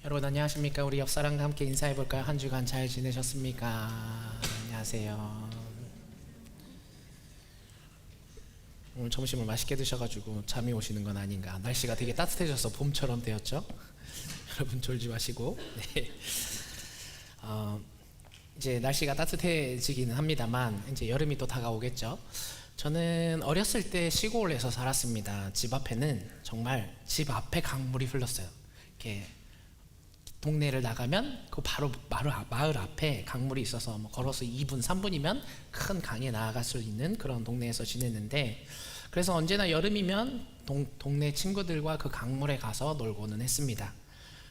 여러분 안녕하십니까? 우리 옆사람과 함께 인사해볼까요? 한 주간 잘 지내셨습니까? 안녕하세요. 오늘 점심을 맛있게 드셔가지고 잠이 오시는 건 아닌가. 날씨가 되게 따뜻해져서 봄처럼 되었죠? 여러분 졸지 마시고. 네. 이제 날씨가 따뜻해지기는 합니다만 이제 여름이 또 다가오겠죠. 저는 어렸을 때 시골에서 살았습니다. 집 앞에는 정말 집 앞에 강물이 흘렀어요. 이렇게 동네를 나가면 그 바로 마을 앞에 강물이 있어서 뭐 걸어서 2분, 3분이면 큰 강에 나아갈 수 있는 그런 동네에서 지냈는데, 그래서 언제나 여름이면 동네 친구들과 그 강물에 가서 놀고는 했습니다.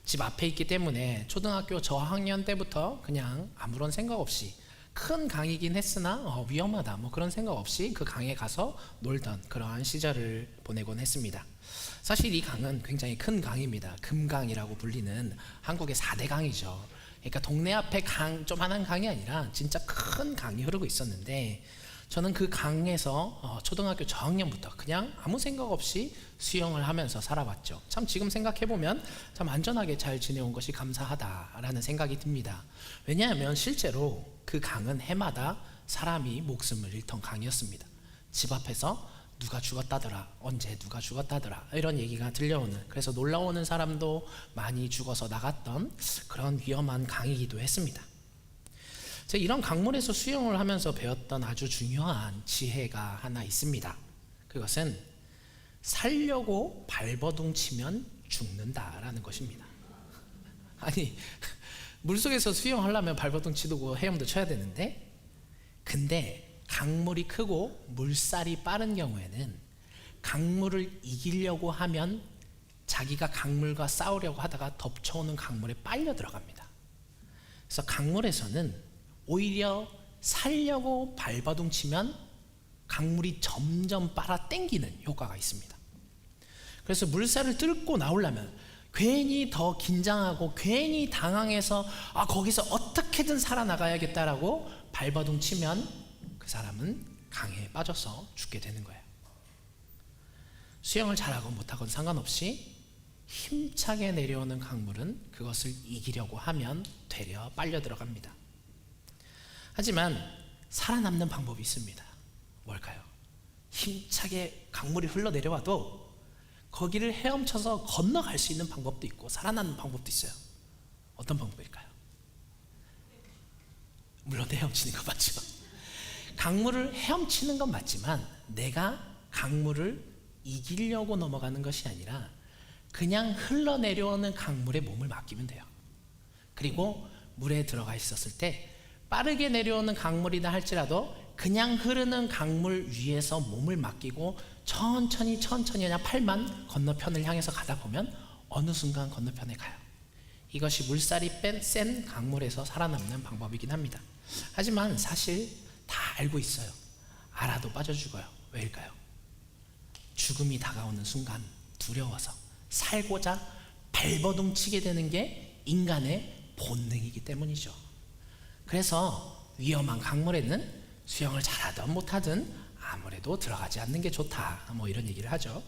집 앞에 있기 때문에 초등학교 저학년 때부터 그냥 아무런 생각 없이, 큰 강이긴 했으나 위험하다 뭐 그런 생각 없이 그 강에 가서 놀던 그러한 시절을 보내곤 했습니다. 사실 이 강은 굉장히 큰 강입니다. 금강이라고 불리는 한국의 4대 강이죠. 그러니까 동네 앞에 강, 조만한 강이 아니라 진짜 큰 강이 흐르고 있었는데, 저는 그 강에서 초등학교 저학년부터 그냥 아무 생각 없이 수영을 하면서 살아왔죠. 참 지금 생각해보면 참 안전하게 잘 지내온 것이 감사하다라는 생각이 듭니다. 왜냐하면 실제로 그 강은 해마다 사람이 목숨을 잃던 강이었습니다. 집 앞에서 누가 죽었다더라, 언제 누가 죽었다더라, 이런 얘기가 들려오는, 그래서 놀러오는 사람도 많이 죽어서 나갔던 그런 위험한 강이기도 했습니다. 제가 이런 강물에서 수영을 하면서 배웠던 아주 중요한 지혜가 하나 있습니다. 그것은 살려고 발버둥 치면 죽는다라는 것입니다. 아니, 물속에서 수영하려면 발버둥 치고 헤엄도 쳐야 되는데, 근데 강물이 크고 물살이 빠른 경우에는 강물을 이기려고 하면 자기가 강물과 싸우려고 하다가 덮쳐오는 강물에 빨려 들어갑니다. 그래서 강물에서는 오히려 살려고 발버둥 치면 강물이 점점 빨아 당기는 효과가 있습니다. 그래서 물살을 뚫고 나오려면 괜히 더 긴장하고 괜히 당황해서 거기서 어떻게든 살아나가야겠다라고 발버둥 치면 그 사람은 강에 빠져서 죽게 되는 거예요. 수영을 잘하건 못하건 상관없이 힘차게 내려오는 강물은 그것을 이기려고 하면 되려 빨려 들어갑니다. 하지만 살아남는 방법이 있습니다. 뭘까요? 힘차게 강물이 흘러내려와도 거기를 헤엄쳐서 건너갈 수 있는 방법도 있고 살아남는 방법도 있어요. 어떤 방법일까요? 물론 헤엄치는 거 맞죠? 강물을 헤엄치는 건 맞지만 내가 강물을 이기려고 넘어가는 것이 아니라 그냥 흘러내려오는 강물에 몸을 맡기면 돼요. 그리고 물에 들어가 있었을 때 빠르게 내려오는 강물이다 할지라도 그냥 흐르는 강물 위에서 몸을 맡기고 천천히 그냥 팔만 건너편을 향해서 가다 보면 어느 순간 건너편에 가요. 이것이 물살이 센 강물에서 살아남는 방법이긴 합니다. 하지만 사실 다 알고 있어요. 알아도 빠져 죽어요. 왜일까요? 죽음이 다가오는 순간 두려워서 살고자 발버둥 치게 되는 게 인간의 본능이기 때문이죠. 그래서 위험한 강물에는 수영을 잘하든 못하든 아무래도 들어가지 않는 게 좋다, 뭐 이런 얘기를 하죠.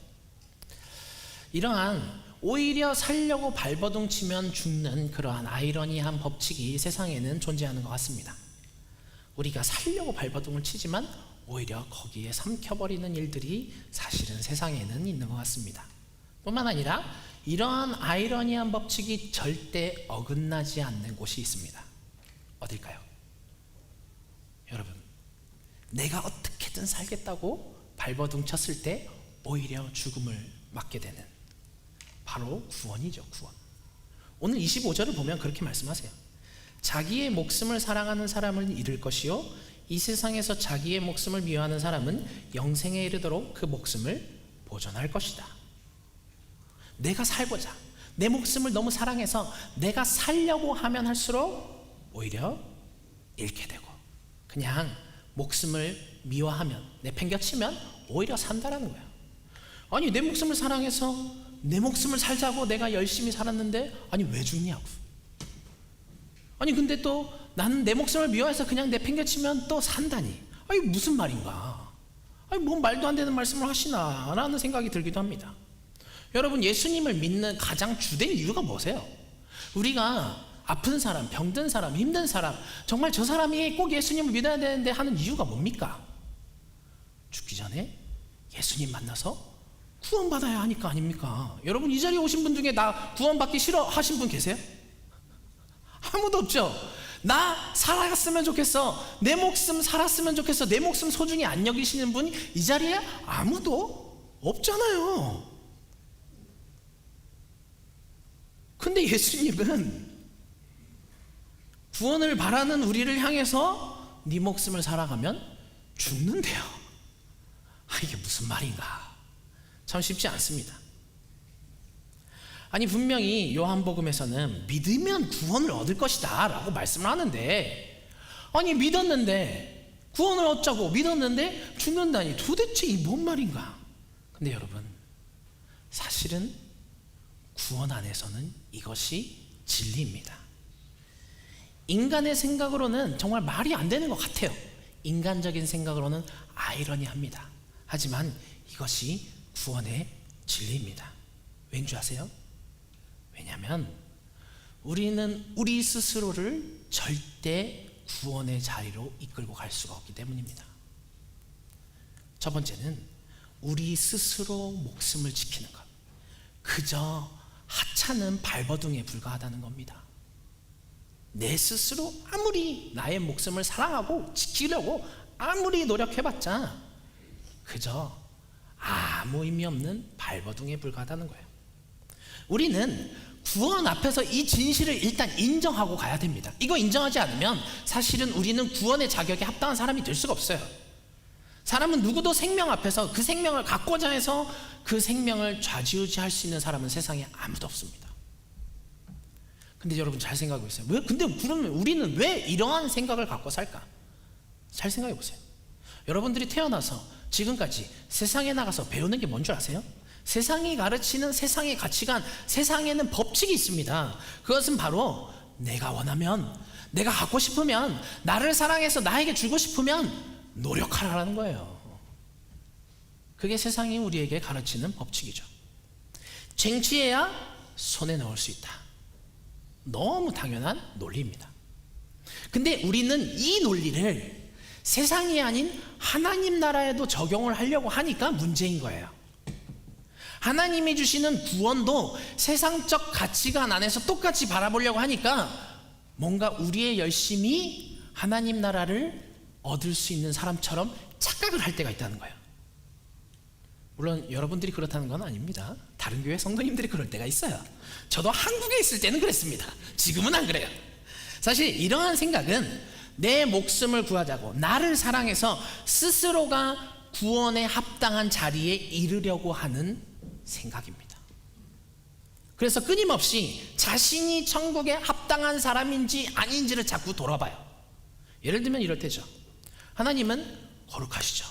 이러한 오히려 살려고 발버둥 치면 죽는 그러한 아이러니한 법칙이 세상에는 존재하는 것 같습니다. 우리가 살려고 발버둥을 치지만 오히려 거기에 삼켜버리는 일들이 사실은 세상에는 있는 것 같습니다. 뿐만 아니라 이러한 아이러니한 법칙이 절대 어긋나지 않는 곳이 있습니다. 어딜까요? 여러분, 내가 어떻게든 살겠다고 발버둥 쳤을 때 오히려 죽음을 맞게 되는, 바로 구원이죠. 구원. 오늘 25절을 보면 그렇게 말씀하세요. 자기의 목숨을 사랑하는 사람을 잃을 것이요 이 세상에서 자기의 목숨을 미워하는 사람은 영생에 이르도록 그 목숨을 보존할 것이다. 내가 살고자 내 목숨을 너무 사랑해서 내가 살려고 하면 할수록 오히려 잃게 되고, 그냥 목숨을 미워하면, 내팽겨치면 오히려 산다라는 거예요. 아니, 내 목숨을 사랑해서 내 목숨을 살자고 내가 열심히 살았는데 아니 왜 죽냐고. 아니 근데 또 나는 내 목숨을 미워해서 그냥 내팽겨치면 또 산다니, 아니 무슨 말인가, 아니 뭔 말도 안 되는 말씀을 하시나 라는 생각이 들기도 합니다. 여러분, 예수님을 믿는 가장 주된 이유가 뭐세요? 우리가 아픈 사람, 병든 사람, 힘든 사람, 정말 저 사람이 꼭 예수님을 믿어야 되는데 하는 이유가 뭡니까? 죽기 전에 예수님 만나서 구원받아야 하니까 아닙니까? 여러분, 이 자리에 오신 분 중에 나 구원받기 싫어 하신 분 계세요? 아무도 없죠. 나 살아갔으면 좋겠어, 내 목숨 살았으면 좋겠어, 내 목숨 소중히 안 여기시는 분이 이 자리에 아무도 없잖아요. 근데 예수님은 구원을 바라는 우리를 향해서 네 목숨을 살아가면 죽는데요. 이게 무슨 말인가? 참 쉽지 않습니다. 아니, 분명히 요한복음에서는 믿으면 구원을 얻을 것이다 라고 말씀을 하는데, 아니 믿었는데 구원을 얻자고 믿었는데 죽는다니, 도대체 이 뭔 말인가? 근데 여러분, 사실은 구원 안에서는 이것이 진리입니다. 인간의 생각으로는 정말 말이 안 되는 것 같아요. 인간적인 생각으로는 아이러니합니다. 하지만 이것이 구원의 진리입니다. 왠지 아세요? 왜냐하면 우리는 우리 스스로를 절대 구원의 자리로 이끌고 갈 수가 없기 때문입니다. 첫 번째는 우리 스스로 목숨을 지키는 것, 그저 하찮은 발버둥에 불과하다는 겁니다. 내 스스로 아무리 나의 목숨을 사랑하고 지키려고 아무리 노력해봤자 그저 아무 의미 없는 발버둥에 불과하다는 거예요. 우리는 구원 앞에서 이 진실을 일단 인정하고 가야 됩니다. 이거 인정하지 않으면 사실은 우리는 구원의 자격에 합당한 사람이 될 수가 없어요. 사람은 누구도 생명 앞에서 그 생명을 갖고자 해서 그 생명을 좌지우지할 수 있는 사람은 세상에 아무도 없습니다. 근데 여러분 잘 생각해 보세요. 근데 그러면 우리는 왜 이러한 생각을 갖고 살까? 잘 생각해 보세요. 여러분들이 태어나서 지금까지 세상에 나가서 배우는 게 뭔 줄 아세요? 세상이 가르치는 세상의 가치관, 세상에는 법칙이 있습니다. 그것은 바로 내가 원하면, 내가 갖고 싶으면, 나를 사랑해서 나에게 주고 싶으면 노력하라는 거예요. 그게 세상이 우리에게 가르치는 법칙이죠. 쟁취해야 손에 넣을 수 있다. 너무 당연한 논리입니다. 근데 우리는 이 논리를 세상이 아닌 하나님 나라에도 적용을 하려고 하니까 문제인 거예요. 하나님이 주시는 구원도 세상적 가치관 안에서 똑같이 바라보려고 하니까 뭔가 우리의 열심이 하나님 나라를 얻을 수 있는 사람처럼 착각을 할 때가 있다는 거예요. 물론 여러분들이 그렇다는 건 아닙니다. 다른 교회 성도님들이 그럴 때가 있어요. 저도 한국에 있을 때는 그랬습니다. 지금은 안 그래요. 사실 이러한 생각은 내 목숨을 구하자고, 나를 사랑해서 스스로가 구원에 합당한 자리에 이르려고 하는 생각입니다. 그래서 끊임없이 자신이 천국에 합당한 사람인지 아닌지를 자꾸 돌아봐요. 예를 들면 이럴 때죠. 하나님은 거룩하시죠.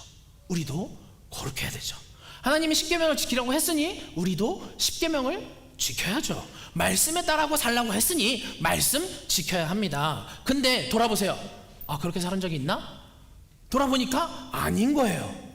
우리도 거룩해야 되죠. 하나님이 십계명을 지키라고 했으니 우리도 십계명을 지켜야죠. 말씀에 따라고 살라고 했으니 말씀 지켜야 합니다. 근데 돌아보세요. 그렇게 살은 적이 있나? 돌아보니까 아닌 거예요.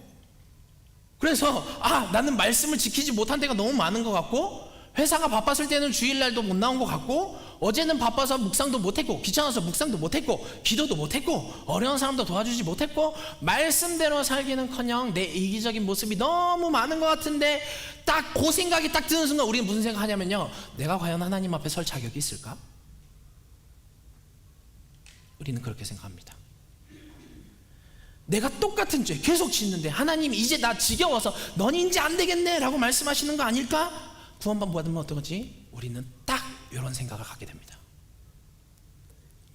그래서 나는 말씀을 지키지 못한 때가 너무 많은 것 같고, 회사가 바빴을 때는 주일날도 못 나온 것 같고, 어제는 바빠서 묵상도 못했고, 귀찮아서 묵상도 못했고, 기도도 못했고, 어려운 사람도 도와주지 못했고, 말씀대로 살기는커녕 내 이기적인 모습이 너무 많은 것 같은데, 딱 그 생각이 딱 드는 순간 우리는 무슨 생각하냐면요, 내가 과연 하나님 앞에 설 자격이 있을까? 우리는 그렇게 생각합니다. 내가 똑같은 죄 계속 짓는데 하나님 이제 나 지겨워서 넌 이제 안 되겠네 라고 말씀하시는 거 아닐까? 구원만 받으면 어떡하지? 우리는 딱 이런 생각을 갖게 됩니다.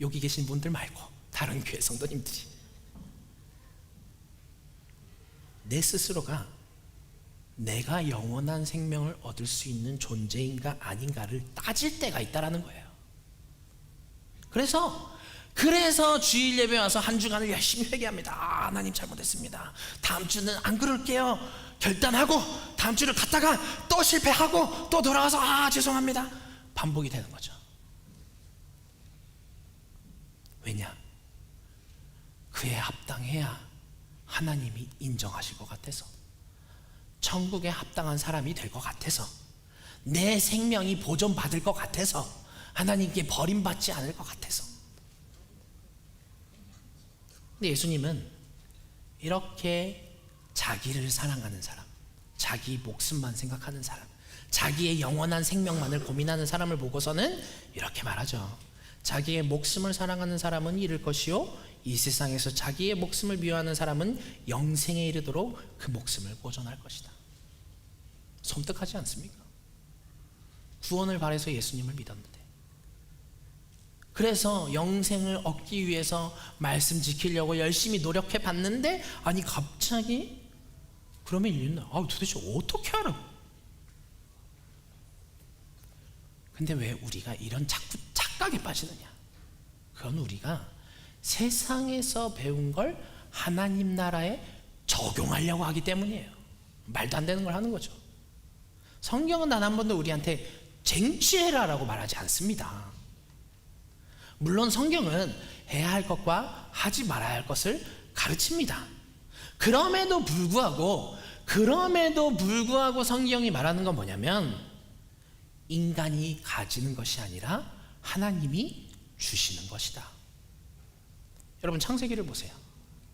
여기 계신 분들 말고 다른 교회 성도님들이 내 스스로가 내가 영원한 생명을 얻을 수 있는 존재인가 아닌가를 따질 때가 있다라는 거예요. 그래서 주일 예배 와서 한 주간을 열심히 회개합니다. 하나님 잘못했습니다. 다음 주는 안 그럴게요. 결단하고 다음 주를 갔다가 또 실패하고 또 돌아와서 죄송합니다. 반복이 되는 거죠. 왜냐? 그에 합당해야 하나님이 인정하실 것 같아서, 천국에 합당한 사람이 될 것 같아서, 내 생명이 보존받을 것 같아서 하나님께 버림받지 않을 것 같아서. 근데 예수님은 이렇게 자기를 사랑하는 사람, 자기 목숨만 생각하는 사람, 자기의 영원한 생명만을 고민하는 사람을 보고서는 이렇게 말하죠. 자기의 목숨을 사랑하는 사람은 잃을 것이요, 이 세상에서 자기의 목숨을 미워하는 사람은 영생에 이르도록 그 목숨을 보존할 것이다. 섬뜩하지 않습니까? 구원을 바래서 예수님을 믿었는데, 그래서 영생을 얻기 위해서 말씀 지키려고 열심히 노력해 봤는데, 아니 갑자기 그러면 읽는, 도대체 어떻게 알아? 근데 왜 우리가 이런 자꾸 착각에 빠지느냐? 그건 우리가 세상에서 배운 걸 하나님 나라에 적용하려고 하기 때문이에요. 말도 안 되는 걸 하는 거죠. 성경은 단 한 번도 우리한테 쟁취해라라고 말하지 않습니다. 물론 성경은 해야 할 것과 하지 말아야 할 것을 가르칩니다. 그럼에도 불구하고 성경이 말하는 건 뭐냐면, 인간이 가지는 것이 아니라 하나님이 주시는 것이다. 여러분, 창세기를 보세요.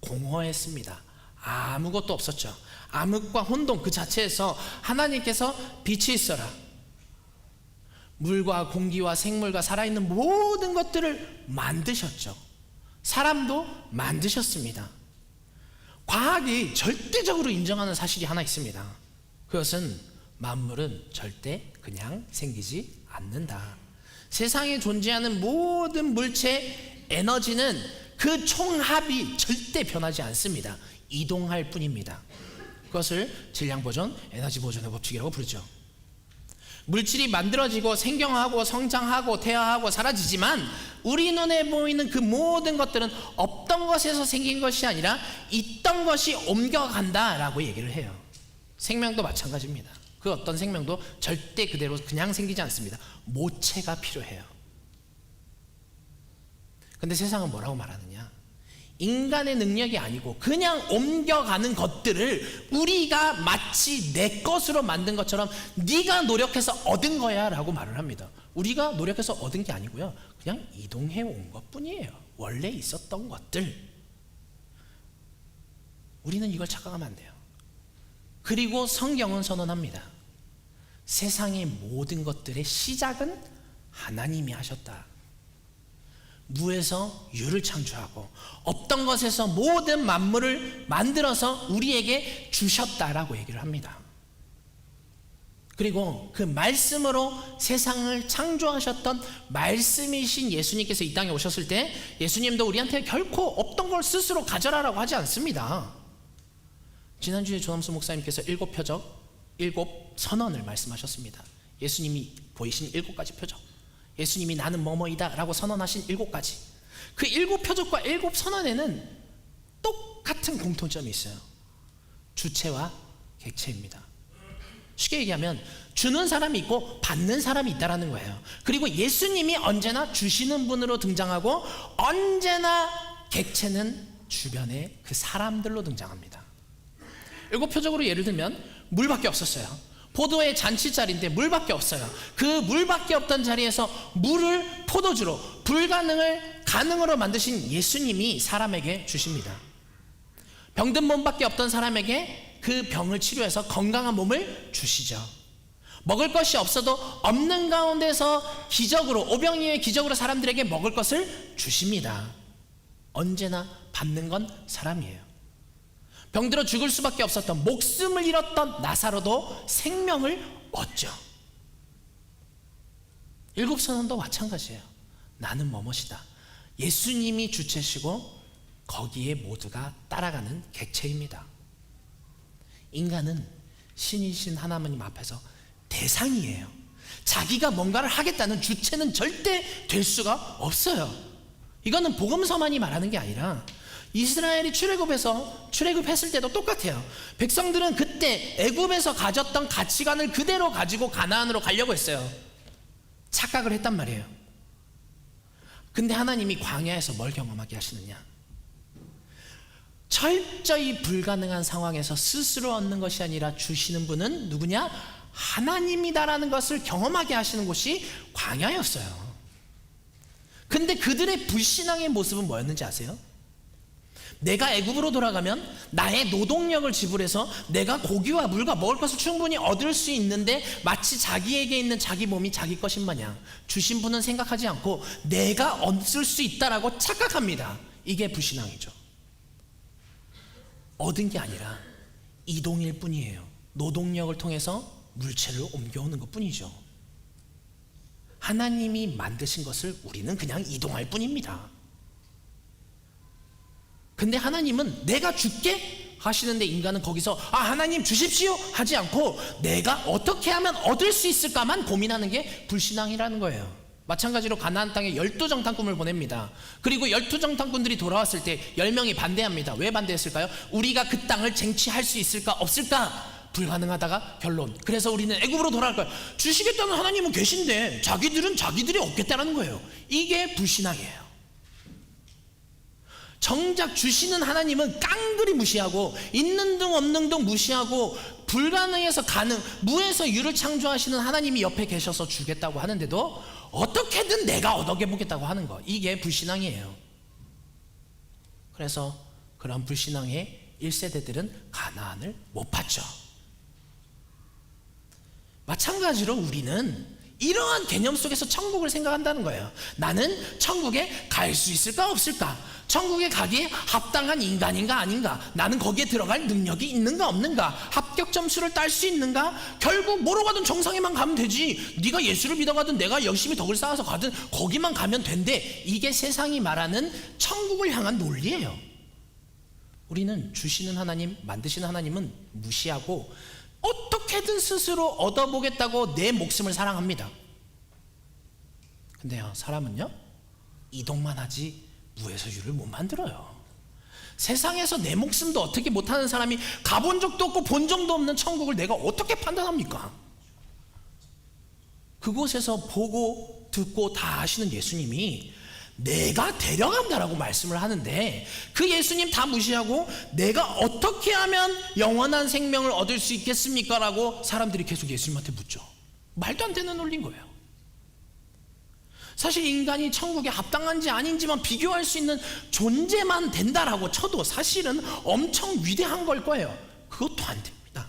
공허했습니다. 아무것도 없었죠. 암흑과 혼돈 그 자체에서 하나님께서 빛이 있어라, 물과 공기와 생물과 살아있는 모든 것들을 만드셨죠. 사람도 만드셨습니다. 과학이 절대적으로 인정하는 사실이 하나 있습니다. 그것은 만물은 절대 그냥 생기지 않는다. 세상에 존재하는 모든 물체 에너지는 그 총합이 절대 변하지 않습니다. 이동할 뿐입니다. 그것을 질량보존, 에너지 보존의 법칙이라고 부르죠. 물질이 만들어지고 생경하고 성장하고 태화하고 사라지지만, 우리 눈에 보이는 그 모든 것들은 없던 것에서 생긴 것이 아니라 있던 것이 옮겨간다라고 얘기를 해요. 생명도 마찬가지입니다. 그 어떤 생명도 절대 그대로 그냥 생기지 않습니다. 모체가 필요해요. 근데 세상은 뭐라고 말하느냐? 인간의 능력이 아니고 그냥 옮겨가는 것들을 우리가 마치 내 것으로 만든 것처럼 네가 노력해서 얻은 거야 라고 말을 합니다. 우리가 노력해서 얻은 게 아니고요, 그냥 이동해 온 것 뿐이에요. 원래 있었던 것들. 우리는 이걸 착각하면 안 돼요. 그리고 성경은 선언합니다. 세상의 모든 것들의 시작은 하나님이 하셨다. 무에서 유를 창조하고 없던 것에서 모든 만물을 만들어서 우리에게 주셨다라고 얘기를 합니다. 그리고 그 말씀으로 세상을 창조하셨던 말씀이신 예수님께서 이 땅에 오셨을 때, 예수님도 우리한테 결코 없던 걸 스스로 가져라라고 하지 않습니다. 지난주에 조남수 목사님께서 7표적, 7선언을 말씀하셨습니다. 예수님이 보이신 7가지 표적, 예수님이 나는 뭐뭐이다 라고 선언하신 7가지, 그 7표적과 7선언에는 똑같은 공통점이 있어요. 주체와 객체입니다. 쉽게 얘기하면 주는 사람이 있고 받는 사람이 있다라는 거예요. 그리고 예수님이 언제나 주시는 분으로 등장하고, 언제나 객체는 주변의 그 사람들로 등장합니다. 7표적으로 예를 들면 물밖에 없었어요. 포도의 잔치자리인데 물밖에 없어요. 그 물밖에 없던 자리에서 물을 포도주로, 불가능을 가능으로 만드신 예수님이 사람에게 주십니다. 병든 몸밖에 없던 사람에게 그 병을 치료해서 건강한 몸을 주시죠. 먹을 것이 없어도 없는 가운데서 기적으로, 오병이어의 기적으로 사람들에게 먹을 것을 주십니다. 언제나 받는 건 사람이에요. 병들어 죽을 수밖에 없었던, 목숨을 잃었던 나사로도 생명을 얻죠. 7선언도 마찬가지예요. 나는 뭐뭇이다. 예수님이 주체시고 거기에 모두가 따라가는 객체입니다. 인간은 신이신 하나님 앞에서 대상이에요. 자기가 뭔가를 하겠다는 주체는 절대 될 수가 없어요. 이거는 복음서만이 말하는 게 아니라 이스라엘이 출애굽했을 때도 똑같아요. 백성들은 그때 애굽에서 가졌던 가치관을 그대로 가지고 가나안으로 가려고 했어요. 착각을 했단 말이에요. 근데 하나님이 광야에서 뭘 경험하게 하시느냐? 철저히 불가능한 상황에서 스스로 얻는 것이 아니라 주시는 분은 누구냐? 하나님이다라는 것을 경험하게 하시는 곳이 광야였어요. 근데 그들의 불신앙의 모습은 뭐였는지 아세요? 내가 애굽으로 돌아가면 나의 노동력을 지불해서 내가 고기와 물과 먹을 것을 충분히 얻을 수 있는데, 마치 자기에게 있는 자기 몸이 자기 것인 마냥 주신 분은 생각하지 않고 내가 얻을 수 있다라고 착각합니다. 이게 불신앙이죠. 얻은 게 아니라 이동일 뿐이에요. 노동력을 통해서 물체를 옮겨오는 것 뿐이죠. 하나님이 만드신 것을 우리는 그냥 이동할 뿐입니다. 근데 하나님은 내가 줄게 하시는데, 인간은 거기서 하나님 주십시오 하지 않고 내가 어떻게 하면 얻을 수 있을까만 고민하는 게 불신앙이라는 거예요. 마찬가지로 가나안 땅에 12정탐꾼을 보냅니다. 그리고 12정탐꾼들이 돌아왔을 때 10명이 반대합니다. 왜 반대했을까요? 우리가 그 땅을 쟁취할 수 있을까 없을까? 불가능하다가 결론. 그래서 우리는 애굽으로 돌아갈 거예요. 주시겠다는 하나님은 계신데 자기들은 자기들이 얻겠다라는 거예요. 이게 불신앙이에요. 정작 주시는 하나님은 깡그리 무시하고, 있는 둥 없는 둥 무시하고, 불가능해서 가능, 무에서 유를 창조하시는 하나님이 옆에 계셔서 주겠다고 하는데도 어떻게든 내가 얻어보겠다고 하는 거, 이게 불신앙이에요. 그래서 그런 불신앙의 1세대들은 가나안을 못 봤죠. 마찬가지로 우리는 이러한 개념 속에서 천국을 생각한다는 거예요. 나는 천국에 갈 수 있을까 없을까? 천국에 가기에 합당한 인간인가 아닌가? 나는 거기에 들어갈 능력이 있는가 없는가? 합격 점수를 딸 수 있는가? 결국 뭐로 가든 정상에만 가면 되지. 네가 예수를 믿어가든 내가 열심히 덕을 쌓아서 가든 거기만 가면 된대. 이게 세상이 말하는 천국을 향한 논리예요. 우리는 주시는 하나님, 만드시는 하나님은 무시하고 어떻게든 스스로 얻어보겠다고 내 목숨을 사랑합니다. 근데요, 사람은요, 이동만 하지 무에서 유를 못 만들어요. 세상에서 내 목숨도 어떻게 못하는 사람이 가본 적도 없고 본 적도 없는 천국을 내가 어떻게 판단합니까? 그곳에서 보고 듣고 다 아시는 예수님이 내가 데려간다라고 말씀을 하는데, 그 예수님 다 무시하고 내가 어떻게 하면 영원한 생명을 얻을 수 있겠습니까? 라고 사람들이 계속 예수님한테 묻죠. 말도 안 되는 논리인 거예요. 사실 인간이 천국에 합당한지 아닌지만 비교할 수 있는 존재만 된다라고 쳐도 사실은 엄청 위대한 걸 거예요. 그것도 안 됩니다.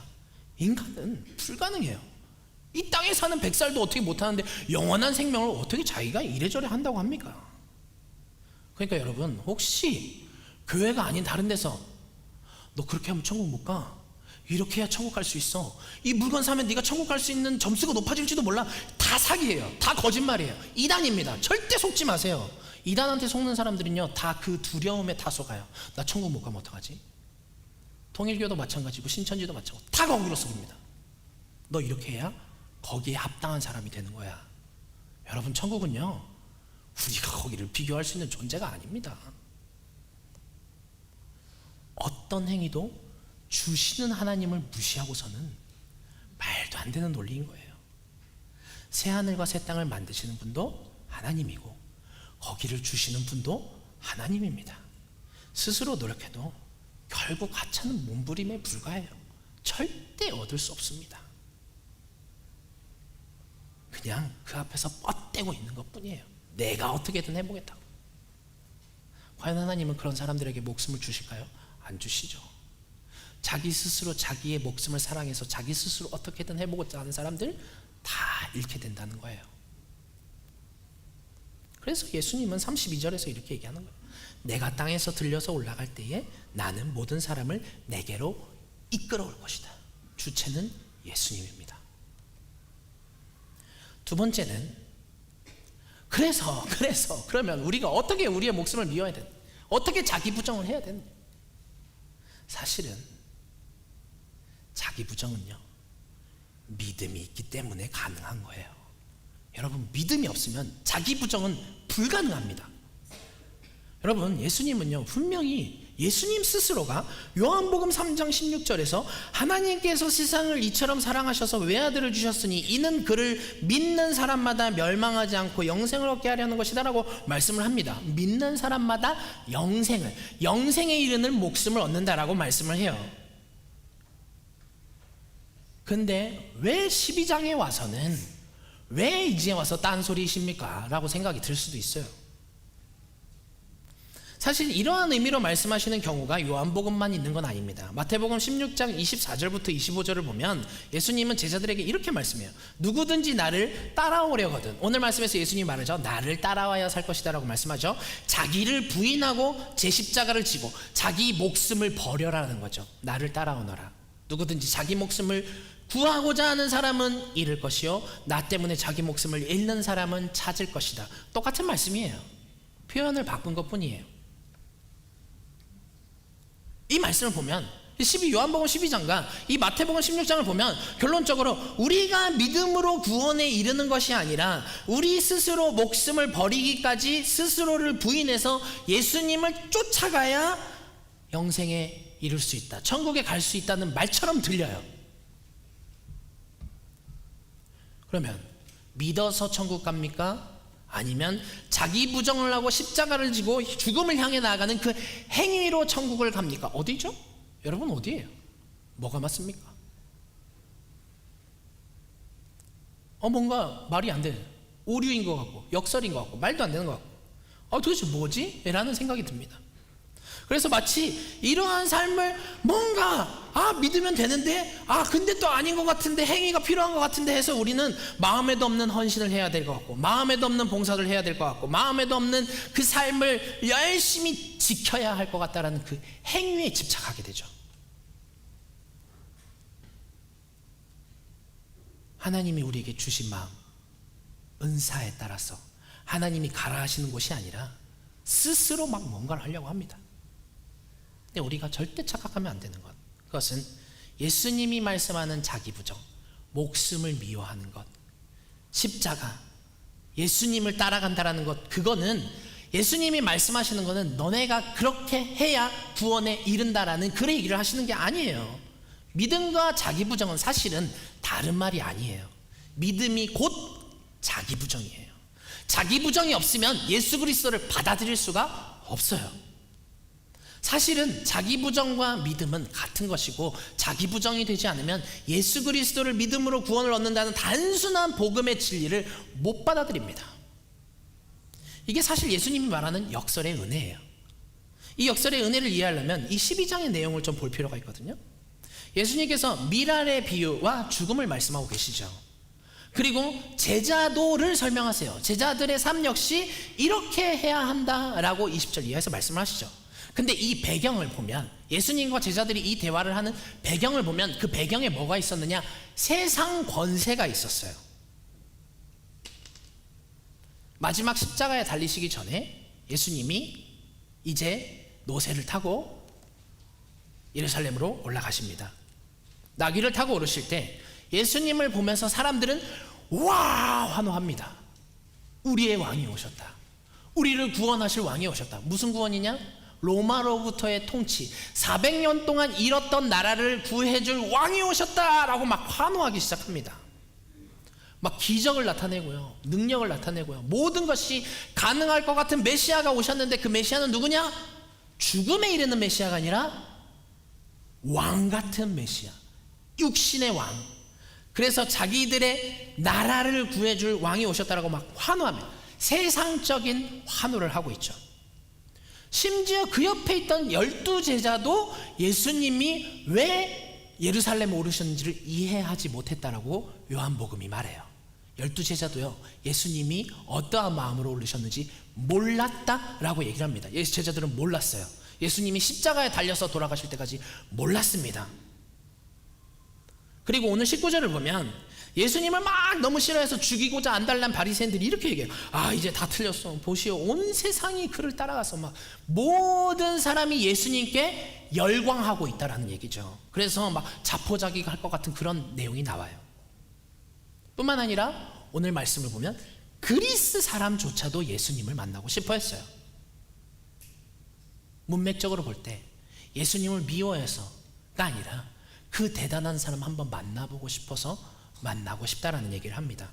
인간은 불가능해요. 이 땅에 사는 100살도 어떻게 못하는데 영원한 생명을 어떻게 자기가 이래저래 한다고 합니까? 그러니까 여러분, 혹시 교회가 아닌 다른 데서 너 그렇게 하면 천국 못 가, 이렇게 해야 천국 갈 수 있어, 이 물건 사면 네가 천국 갈 수 있는 점수가 높아질지도 몰라, 다 사기예요. 다 거짓말이에요. 이단입니다. 절대 속지 마세요. 이단한테 속는 사람들은요, 다 그 두려움에 다 속아요. 나 천국 못 가면 어떡하지? 통일교도 마찬가지고 신천지도 마찬가지고 다 거기로 속입니다. 너 이렇게 해야 거기에 합당한 사람이 되는 거야. 여러분, 천국은요, 우리가 거기를 비교할 수 있는 존재가 아닙니다. 어떤 행위도 주시는 하나님을 무시하고서는 말도 안 되는 논리인 거예요. 새하늘과 새 땅을 만드시는 분도 하나님이고 거기를 주시는 분도 하나님입니다. 스스로 노력해도 결국 하찮은 몸부림에 불과해요. 절대 얻을 수 없습니다. 그냥 그 앞에서 뻗대고 있는 것 뿐이에요. 내가 어떻게든 해보겠다고. 과연 하나님은 그런 사람들에게 목숨을 주실까요? 안 주시죠. 자기 스스로 자기의 목숨을 사랑해서 자기 스스로 어떻게든 해보고자 하는 사람들 다 잃게 된다는 거예요. 그래서 예수님은 32절에서 이렇게 얘기하는 거예요. 내가 땅에서 들려서 올라갈 때에 나는 모든 사람을 내게로 이끌어올 것이다. 주체는 예수님입니다. 두 번째는, 그래서 그러면 우리가 어떻게 우리의 목숨을 미워야 되는, 어떻게 자기 부정을 해야 되는? 사실은 자기 부정은요, 믿음이 있기 때문에 가능한 거예요. 여러분, 믿음이 없으면 자기 부정은 불가능합니다. 여러분, 예수님은요, 분명히 예수님 스스로가 요한복음 3장 16절에서 하나님께서 세상을 이처럼 사랑하셔서 외아들을 주셨으니 이는 그를 믿는 사람마다 멸망하지 않고 영생을 얻게 하려는 것이다 라고 말씀을 합니다. 믿는 사람마다 영생에 이르는 목숨을 얻는다라고 말씀을 해요. 근데 왜 12장에 와서는 왜 이제 와서 딴소리이십니까? 라고 생각이 들 수도 있어요. 사실 이러한 의미로 말씀하시는 경우가 요한복음만 있는 건 아닙니다. 마태복음 16장 24절부터 25절을 보면 예수님은 제자들에게 이렇게 말씀해요. 누구든지 나를 따라오려거든, 오늘 말씀에서 예수님이 말하죠. 나를 따라와야 살 것이다 라고 말씀하죠. 자기를 부인하고 제 십자가를 지고 자기 목숨을 버려라는 거죠. 나를 따라오너라. 누구든지 자기 목숨을 구하고자 하는 사람은 잃을 것이요 나 때문에 자기 목숨을 잃는 사람은 찾을 것이다. 똑같은 말씀이에요. 표현을 바꾼 것뿐이에요. 이 말씀을 보면 요한복음 12장과 이 마태복음 16장을 보면 결론적으로 우리가 믿음으로 구원에 이르는 것이 아니라 우리 스스로 목숨을 버리기까지 스스로를 부인해서 예수님을 쫓아가야 영생에 이룰 수 있다, 천국에 갈 수 있다는 말처럼 들려요. 그러면 믿어서 천국 갑니까? 아니면 자기 부정을 하고 십자가를 지고 죽음을 향해 나아가는 그 행위로 천국을 갑니까? 어디죠? 여러분 어디예요? 뭐가 맞습니까? 뭔가 말이 안 돼. 오류인 것 같고 역설인 것 같고 말도 안 되는 것 같고 도대체 뭐지? 라는 생각이 듭니다. 그래서 마치 이러한 삶을 뭔가 믿으면 되는데 근데 또 아닌 것 같은데 행위가 필요한 것 같은데 해서 우리는 마음에도 없는 헌신을 해야 될 것 같고 마음에도 없는 봉사를 해야 될 것 같고 마음에도 없는 그 삶을 열심히 지켜야 할 것 같다라는 그 행위에 집착하게 되죠. 하나님이 우리에게 주신 마음, 은사에 따라서 하나님이 가라 하시는 것이 아니라 스스로 막 뭔가를 하려고 합니다. 근데 우리가 절대 착각하면 안 되는 것, 그것은 예수님이 말씀하는 자기 부정, 목숨을 미워하는 것, 십자가, 예수님을 따라간다라는 것, 그거는 예수님이 말씀하시는 것은 너네가 그렇게 해야 구원에 이른다라는 그 얘기를 하시는 게 아니에요. 믿음과 자기 부정은 사실은 다른 말이 아니에요. 믿음이 곧 자기 부정이에요. 자기 부정이 없으면 예수 그리스도를 받아들일 수가 없어요. 사실은 자기 부정과 믿음은 같은 것이고 자기 부정이 되지 않으면 예수 그리스도를 믿음으로 구원을 얻는다는 단순한 복음의 진리를 못 받아들입니다. 이게 사실 예수님이 말하는 역설의 은혜예요. 이 역설의 은혜를 이해하려면 이 12장의 내용을 좀 볼 필요가 있거든요. 예수님께서 미랄의 비유와 죽음을 말씀하고 계시죠. 그리고 제자도를 설명하세요. 제자들의 삶 역시 이렇게 해야 한다라고 20절 이하에서 말씀을 하시죠. 근데 이 배경을 보면, 예수님과 제자들이 이 대화를 하는 배경을 보면 그 배경에 뭐가 있었느냐? 세상 권세가 있었어요. 마지막 십자가에 달리시기 전에 예수님이 이제 노새를 타고 예루살렘으로 올라가십니다. 나귀를 타고 오르실 때 예수님을 보면서 사람들은 와 환호합니다. 우리의 왕이 오셨다. 우리를 구원하실 왕이 오셨다. 무슨 구원이냐? 로마로부터의 통치, 400년 동안 잃었던 나라를 구해줄 왕이 오셨다라고 막 환호하기 시작합니다. 막 기적을 나타내고요, 능력을 나타내고요, 모든 것이 가능할 것 같은 메시아가 오셨는데 그 메시아는 누구냐? 죽음에 이르는 메시아가 아니라 왕 같은 메시아, 육신의 왕. 그래서 자기들의 나라를 구해줄 왕이 오셨다라고 막 환호하며 세상적인 환호를 하고 있죠. 심지어 그 옆에 있던 12제자도 예수님이 왜 예루살렘에 오르셨는지를 이해하지 못했다라고 요한복음이 말해요. 12제자도요 예수님이 어떠한 마음으로 오르셨는지 몰랐다라고 얘기를 합니다. 제자들은 몰랐어요. 예수님이 십자가에 달려서 돌아가실 때까지 몰랐습니다. 그리고 오늘 19절을 보면 예수님을 막 너무 싫어해서 죽이고자 안달난 바리새인들이 이렇게 얘기해요. 이제 다 틀렸어. 보시오, 온 세상이 그를 따라가서 막 모든 사람이 예수님께 열광하고 있다라는 얘기죠. 그래서 막 자포자기할 것 같은 그런 내용이 나와요. 뿐만 아니라 오늘 말씀을 보면 그리스 사람조차도 예수님을 만나고 싶어 했어요. 문맥적으로 볼 때 예수님을 미워해서가 아니라 그 대단한 사람 한번 만나보고 싶어서 만나고 싶다라는 얘기를 합니다.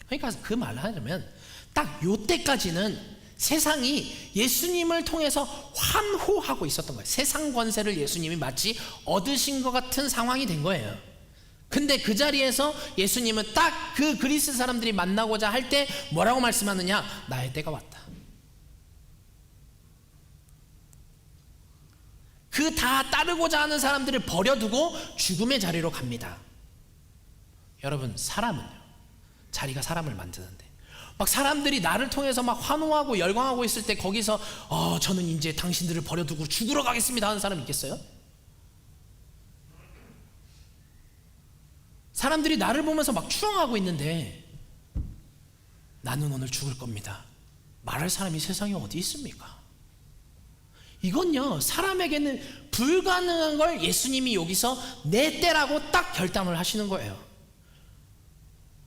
그러니까 그 말을 하자면 딱 요때까지는 세상이 예수님을 통해서 환호하고 있었던 거예요. 세상 권세를 예수님이 마치 얻으신 것 같은 상황이 된 거예요. 근데 그 자리에서 예수님은 딱 그 그리스 사람들이 만나고자 할 때 뭐라고 말씀하느냐? 나의 때가 왔다. 그 다 따르고자 하는 사람들을 버려두고 죽음의 자리로 갑니다. 여러분, 사람은요, 자리가 사람을 만드는데, 막 사람들이 나를 통해서 막 환호하고 열광하고 있을 때 거기서 저는 이제 당신들을 버려두고 죽으러 가겠습니다 하는 사람 있겠어요? 사람들이 나를 보면서 막 추앙하고 있는데 나는 오늘 죽을 겁니다 말할 사람이 세상에 어디 있습니까? 이건요, 사람에게는 불가능한 걸 예수님이 여기서 내 때라고 딱 결단을 하시는 거예요.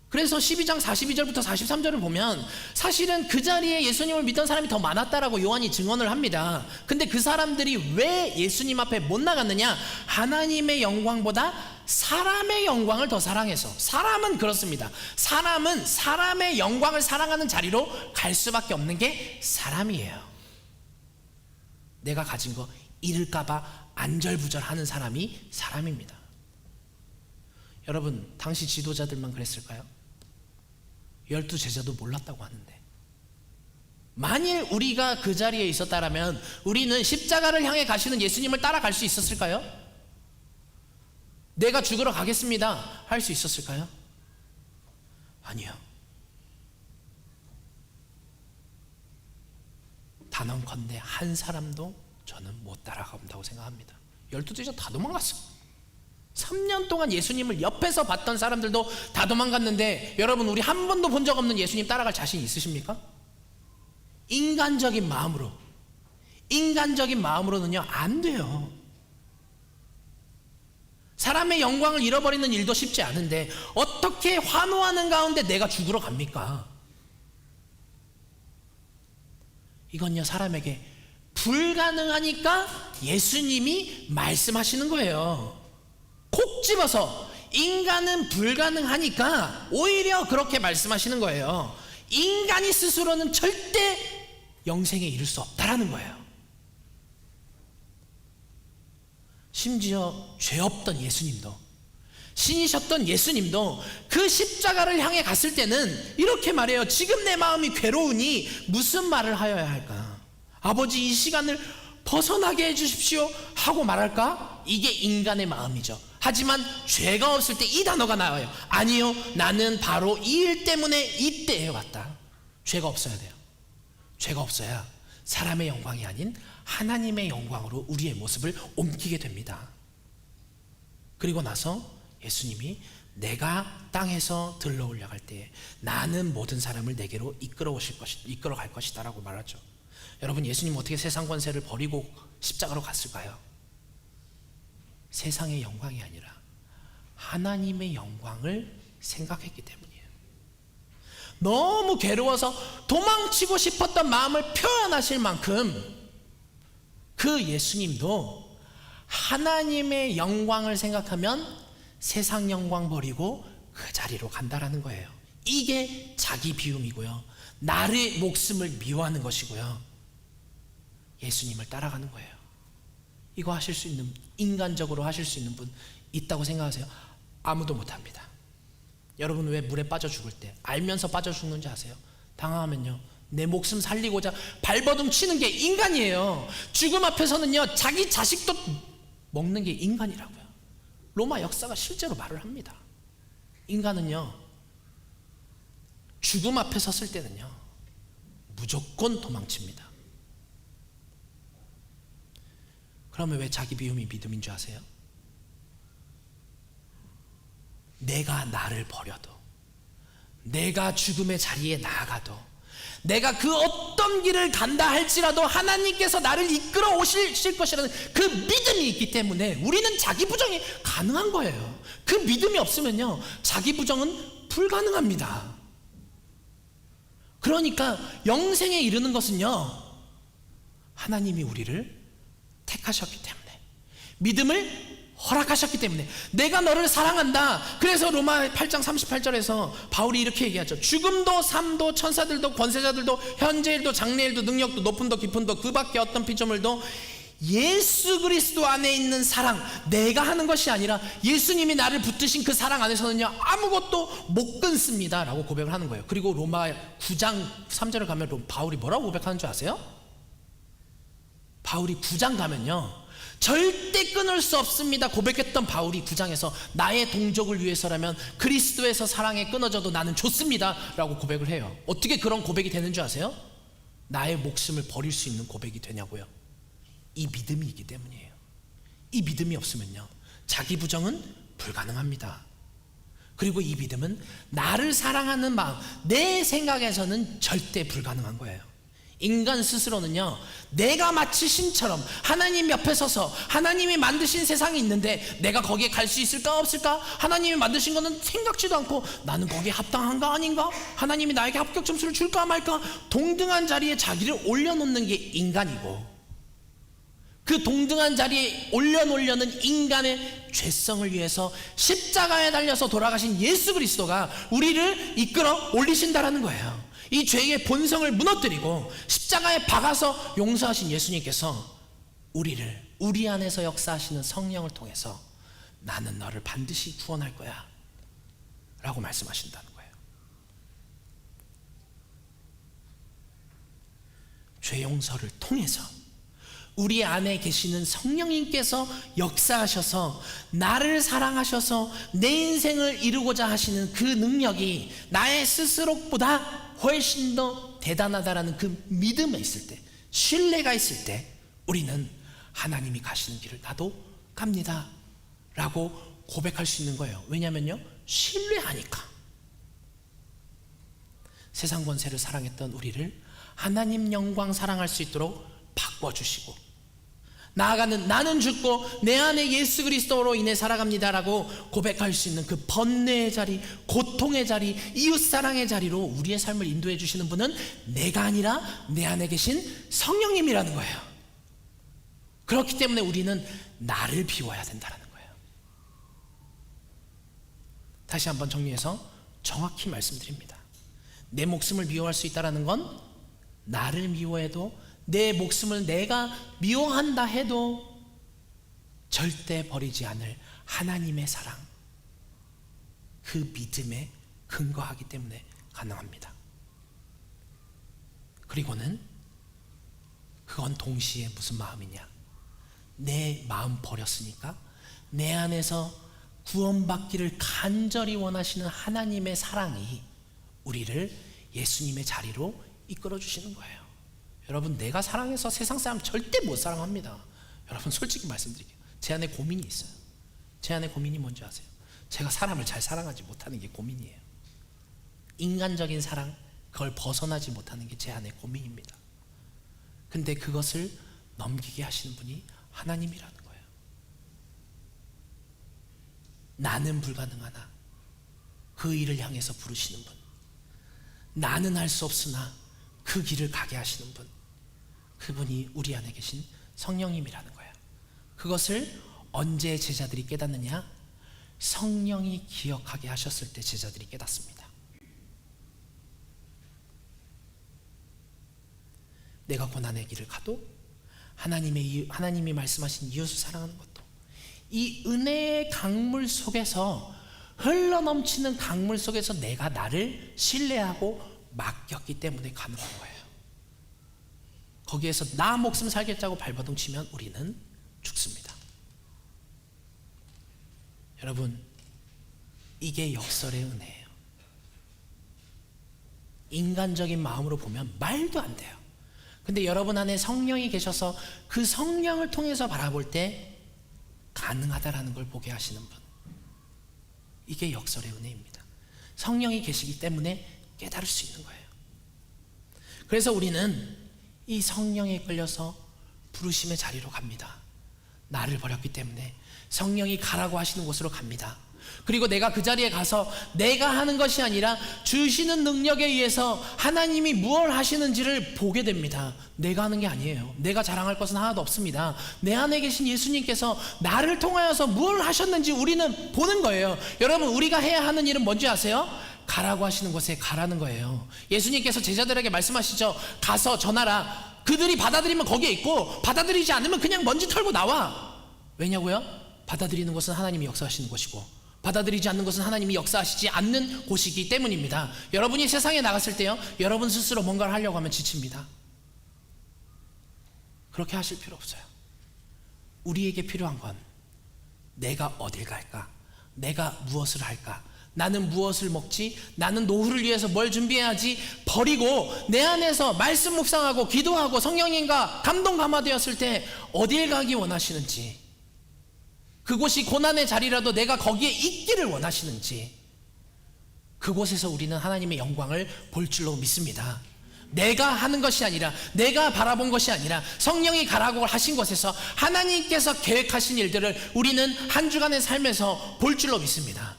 그래서 12장 42절부터 43절을 보면 사실은 그 자리에 예수님을 믿던 사람이 더 많았다라고 요한이 증언을 합니다. 근데 그 사람들이 왜 예수님 앞에 못 나갔느냐? 하나님의 영광보다 사람의 영광을 더 사랑해서. 사람은 그렇습니다. 사람은 사람의 영광을 사랑하는 자리로 갈 수밖에 없는 게 사람이에요. 내가 가진 거 잃을까봐 안절부절하는 사람이 사람입니다. 여러분, 당시 지도자들만 그랬을까요? 12제자도 몰랐다고 하는데, 만일 우리가 그 자리에 있었다면 우리는 십자가를 향해 가시는 예수님을 따라갈 수 있었을까요? 내가 죽으러 가겠습니다 할 수 있었을까요? 아니요. 단언컨대 한 사람도 저는 못 따라간다고 생각합니다. 12제자 다 도망갔어. 3년 동안 예수님을 옆에서 봤던 사람들도 다 도망갔는데, 여러분, 우리 한 번도 본 적 없는 예수님 따라갈 자신 있으십니까? 인간적인 마음으로는요 안 돼요. 사람의 영광을 잃어버리는 일도 쉽지 않은데 어떻게 환호하는 가운데 내가 죽으러 갑니까? 이건요, 사람에게 불가능하니까 예수님이 말씀하시는 거예요. 콕 집어서 인간은 불가능하니까 오히려 그렇게 말씀하시는 거예요. 인간이 스스로는 절대 영생에 이를 수 없다라는 거예요. 심지어 죄 없던 예수님도, 신이셨던 예수님도 그 십자가를 향해 갔을 때는 이렇게 말해요. 지금 내 마음이 괴로우니 무슨 말을 하여야 할까? 아버지, 이 시간을 벗어나게 해주십시오 하고 말할까? 이게 인간의 마음이죠. 하지만 죄가 없을 때 이 단어가 나와요. 아니요, 나는 바로 이 일 때문에 이때에 왔다. 죄가 없어야 돼요. 죄가 없어야 사람의 영광이 아닌 하나님의 영광으로 우리의 모습을 옮기게 됩니다. 그리고 나서 예수님이 내가 땅에서 들러올려 갈 때에 나는 모든 사람을 내게로 이끌어 갈 것이다 라고 말하죠. 여러분, 예수님은 어떻게 세상 권세를 버리고 십자가로 갔을까요? 세상의 영광이 아니라 하나님의 영광을 생각했기 때문이에요. 너무 괴로워서 도망치고 싶었던 마음을 표현하실 만큼 그 예수님도 하나님의 영광을 생각하면 세상 영광 버리고 그 자리로 간다라는 거예요. 이게 자기 비움이고요, 나의 목숨을 미워하는 것이고요, 예수님을 따라가는 거예요. 이거 하실 수 있는, 인간적으로 하실 수 있는 분 있다고 생각하세요? 아무도 못합니다. 여러분, 왜 물에 빠져 죽을 때 알면서 빠져 죽는지 아세요? 당황하면요, 내 목숨 살리고자 발버둥 치는 게 인간이에요. 죽음 앞에서는요, 자기 자식도 먹는 게 인간이라고요. 로마 역사가 실제로 말을 합니다. 인간은요, 죽음 앞에 섰을 때는요 무조건 도망칩니다. 그러면 왜 자기 비움이 믿음인 줄 아세요? 내가 나를 버려도, 내가 죽음의 자리에 나아가도, 내가 그 어떤 길을 간다 할지라도 하나님께서 나를 이끌어 오실 것이라는 그 믿음이 있기 때문에 우리는 자기 부정이 가능한 거예요. 그 믿음이 없으면요, 자기 부정은 불가능합니다. 그러니까 영생에 이르는 것은요, 하나님이 우리를 택하셨기 때문에, 믿음을 허락하셨기 때문에, 내가 너를 사랑한다. 그래서 로마 8장 38절에서 바울이 이렇게 얘기하죠. 죽음도 삶도 천사들도 권세자들도 현재일도 장래일도 능력도 높음도 깊음도 그 밖에 어떤 피조물도 예수 그리스도 안에 있는 사랑, 내가 하는 것이 아니라 예수님이 나를 붙드신 그 사랑 안에서는요 아무것도 못 끊습니다 라고 고백을 하는 거예요. 그리고 로마 9장 3절을 가면 바울이 뭐라고 고백하는 줄 아세요? 바울이 9장 가면요, 절대 끊을 수 없습니다 고백했던 바울이 9장에서 나의 동족을 위해서라면 그리스도에서 사랑에 끊어져도 나는 좋습니다 라고 고백을 해요. 어떻게 그런 고백이 되는 줄 아세요? 나의 목숨을 버릴 수 있는 고백이 되냐고요? 이 믿음이 있기 때문이에요. 이 믿음이 없으면요, 자기 부정은 불가능합니다. 그리고 이 믿음은 나를 사랑하는 마음, 내 생각에서는 절대 불가능한 거예요. 인간 스스로는요, 내가 마치 신처럼 하나님 옆에 서서 하나님이 만드신 세상이 있는데 내가 거기에 갈 수 있을까 없을까? 하나님이 만드신 거는 생각지도 않고 나는 거기에 합당한가 아닌가? 하나님이 나에게 합격 점수를 줄까 말까? 동등한 자리에 자기를 올려놓는 게 인간이고, 그 동등한 자리에 올려놓으려는 인간의 죄성을 위해서 십자가에 달려서 돌아가신 예수 그리스도가 우리를 이끌어 올리신다라는 거예요. 이 죄의 본성을 무너뜨리고 십자가에 박아서 용서하신 예수님께서 우리를, 우리 안에서 역사하시는 성령을 통해서 나는 너를 반드시 구원할 거야 라고 말씀하신다는 거예요. 죄 용서를 통해서 우리 안에 계시는 성령님께서 역사하셔서 나를 사랑하셔서 내 인생을 이루고자 하시는 그 능력이 나의 스스로보다 훨씬 더 대단하다라는 그 믿음이 있을 때, 신뢰가 있을 때 우리는 하나님이 가시는 길을 나도 갑니다 라고 고백할 수 있는 거예요. 왜냐면요, 신뢰하니까. 세상 권세를 사랑했던 우리를 하나님 영광 사랑할 수 있도록 바꿔주시고, 나아가는 나는 죽고 내 안에 예수 그리스도로 인해 살아갑니다라고 고백할 수 있는 그 번뇌의 자리, 고통의 자리, 이웃사랑의 자리로 우리의 삶을 인도해 주시는 분은 내가 아니라 내 안에 계신 성령님이라는 거예요. 그렇기 때문에 우리는 나를 비워야 된다는 거예요. 다시 한번 정리해서 정확히 말씀드립니다. 내 목숨을 미워할 수 있다는 건 나를 미워해도, 내 목숨을 내가 미워한다 해도 절대 버리지 않을 하나님의 사랑, 그 믿음에 근거하기 때문에 가능합니다. 그리고는 그건 동시에 무슨 마음이냐, 내 마음 버렸으니까 내 안에서 구원받기를 간절히 원하시는 하나님의 사랑이 우리를 예수님의 자리로 이끌어 주시는 거예요. 여러분, 내가 사랑해서 세상 사람 절대 못 사랑합니다. 여러분, 솔직히 말씀드릴게요. 제 안에 고민이 있어요. 제 안에 고민이 뭔지 아세요? 제가 사람을 잘 사랑하지 못하는 게 고민이에요. 인간적인 사랑, 그걸 벗어나지 못하는 게 제 안에 고민입니다. 근데 그것을 넘기게 하시는 분이 하나님이라는 거예요. 나는 불가능하나 그 일을 향해서 부르시는 분, 나는 할 수 없으나 그 길을 가게 하시는 분, 그분이 우리 안에 계신 성령님이라는 거예요. 그것을 언제 제자들이 깨닫느냐? 성령이 기억하게 하셨을 때 제자들이 깨닫습니다. 내가 고난의 길을 가도 하나님이 말씀하신 이웃을 사랑하는 것도, 이 은혜의 강물 속에서, 흘러넘치는 강물 속에서 내가 나를 신뢰하고 맡겼기 때문에 가능한 거예요. 거기에서 나 목숨 살겠다고 발버둥 치면 우리는 죽습니다. 여러분, 이게 역설의 은혜예요. 인간적인 마음으로 보면 말도 안 돼요. 근데 여러분 안에 성령이 계셔서 그 성령을 통해서 바라볼 때 가능하다라는 걸 보게 하시는 분, 이게 역설의 은혜입니다. 성령이 계시기 때문에 깨달을 수 있는 거예요. 그래서 우리는 이 성령에 끌려서 부르심의 자리로 갑니다. 나를 버렸기 때문에 성령이 가라고 하시는 곳으로 갑니다. 그리고 내가 그 자리에 가서 내가 하는 것이 아니라 주시는 능력에 의해서 하나님이 무엇을 하시는지를 보게 됩니다. 내가 하는 게 아니에요. 내가 자랑할 것은 하나도 없습니다. 내 안에 계신 예수님께서 나를 통하여서 무엇을 하셨는지 우리는 보는 거예요. 여러분, 우리가 해야 하는 일은 뭔지 아세요? 가라고 하시는 곳에 가라는 거예요. 예수님께서 제자들에게 말씀하시죠. 가서 전하라. 그들이 받아들이면 거기에 있고, 받아들이지 않으면 그냥 먼지 털고 나와. 왜냐고요? 받아들이는 것은 하나님이 역사하시는 것이고, 받아들이지 않는 것은 하나님이 역사하시지 않는 곳이기 때문입니다. 여러분이 세상에 나갔을 때요, 여러분 스스로 뭔가를 하려고 하면 지칩니다. 그렇게 하실 필요 없어요. 우리에게 필요한 건 내가 어딜 갈까? 내가 무엇을 할까? 나는 무엇을 먹지? 나는 노후를 위해서 뭘 준비해야지? 버리고 내 안에서 말씀 묵상하고 기도하고 성령님과 감동 감화되었을 때 어딜 가기 원하시는지, 그곳이 고난의 자리라도 내가 거기에 있기를 원하시는지, 그곳에서 우리는 하나님의 영광을 볼 줄로 믿습니다. 내가 하는 것이 아니라, 내가 바라본 것이 아니라 성령이 가라고 하신 곳에서 하나님께서 계획하신 일들을 우리는 한 주간의 삶에서 볼 줄로 믿습니다.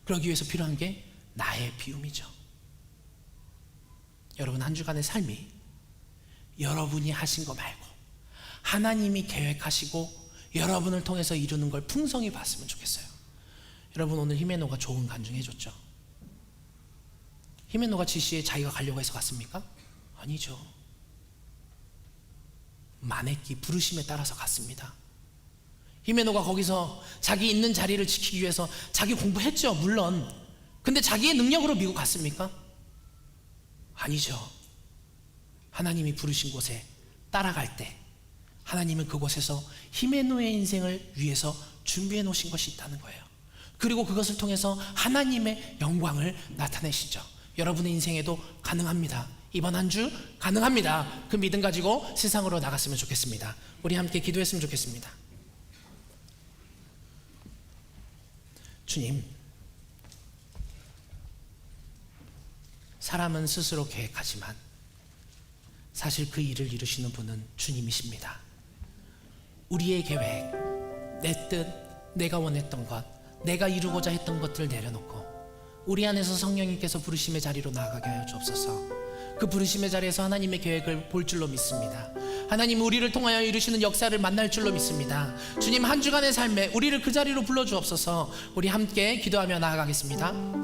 그러기 위해서 필요한 게 나의 비움이죠. 여러분, 한 주간의 삶이 여러분이 하신 거 말고 하나님이 계획하시고 여러분을 통해서 이루는 걸 풍성히 봤으면 좋겠어요. 여러분, 오늘 히메노가 좋은 간증 해줬죠. 히메노가 지시에 자기가 가려고 해서 갔습니까? 아니죠. 마네키 부르심에 따라서 갔습니다. 히메노가 거기서 자기 있는 자리를 지키기 위해서 자기 공부했죠, 물론. 근데 자기의 능력으로 미국 갔습니까? 아니죠. 하나님이 부르신 곳에 따라갈 때 하나님은 그곳에서 히메노의 인생을 위해서 준비해 놓으신 것이 있다는 거예요. 그리고 그것을 통해서 하나님의 영광을 나타내시죠. 여러분의 인생에도 가능합니다. 이번 한 주 가능합니다. 그 믿음 가지고 세상으로 나갔으면 좋겠습니다. 우리 함께 기도했으면 좋겠습니다. 주님, 사람은 스스로 계획하지만 사실 그 일을 이루시는 분은 주님이십니다. 우리의 계획, 내 뜻, 내가 원했던 것, 내가 이루고자 했던 것들을 내려놓고 우리 안에서 성령님께서 부르심의 자리로 나아가게 하여 주옵소서. 그 부르심의 자리에서 하나님의 계획을 볼 줄로 믿습니다. 하나님, 우리를 통하여 이루시는 역사를 만날 줄로 믿습니다. 주님, 한 주간의 삶에 우리를 그 자리로 불러주옵소서. 우리 함께 기도하며 나아가겠습니다.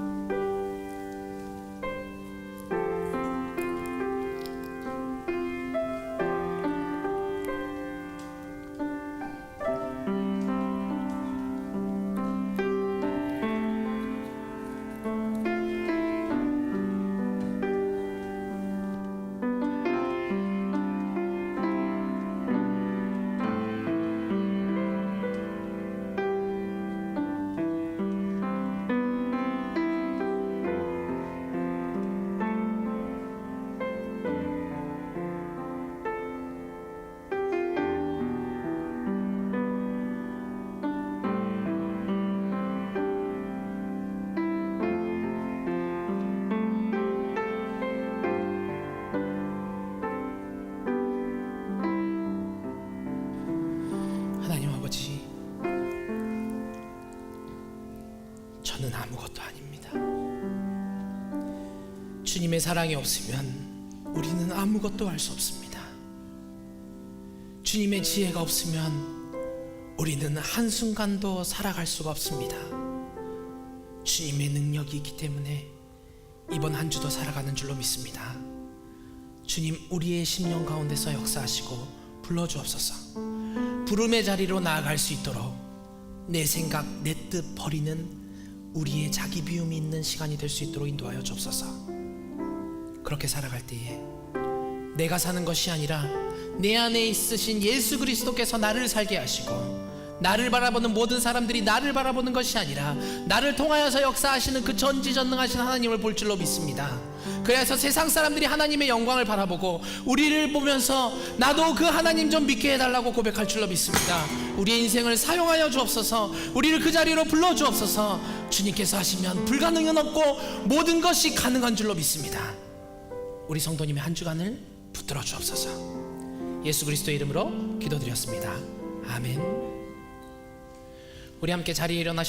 저는 아무것도 아닙니다. 주님의 사랑이 없으면 우리는 아무것도 할 수 없습니다. 주님의 지혜가 없으면 우리는 한순간도 살아갈 수가 없습니다. 주님의 능력이 있기 때문에 이번 한 주도 살아가는 줄로 믿습니다. 주님, 우리의 심령 가운데서 역사하시고 불러주옵소서. 부름의 자리로 나아갈 수 있도록 내 생각, 내 뜻 버리는 우리의 자기 비움이 있는 시간이 될 수 있도록 인도하여 주옵소서. 그렇게 살아갈 때에 내가 사는 것이 아니라 내 안에 있으신 예수 그리스도께서 나를 살게 하시고, 나를 바라보는 모든 사람들이 나를 바라보는 것이 아니라 나를 통하여서 역사하시는 그 전지전능하신 하나님을 볼 줄로 믿습니다. 그래서 세상 사람들이 하나님의 영광을 바라보고 우리를 보면서 나도 그 하나님 좀 믿게 해달라고 고백할 줄로 믿습니다. 우리의 인생을 사용하여 주옵소서. 우리를 그 자리로 불러 주옵소서. 주님께서 하시면 불가능은 없고 모든 것이 가능한 줄로 믿습니다. 우리 성도님의 한 주간을 붙들어 주옵소서. 예수 그리스도의 이름으로 기도드렸습니다. 아멘. 우리 함께 자리에 일어나시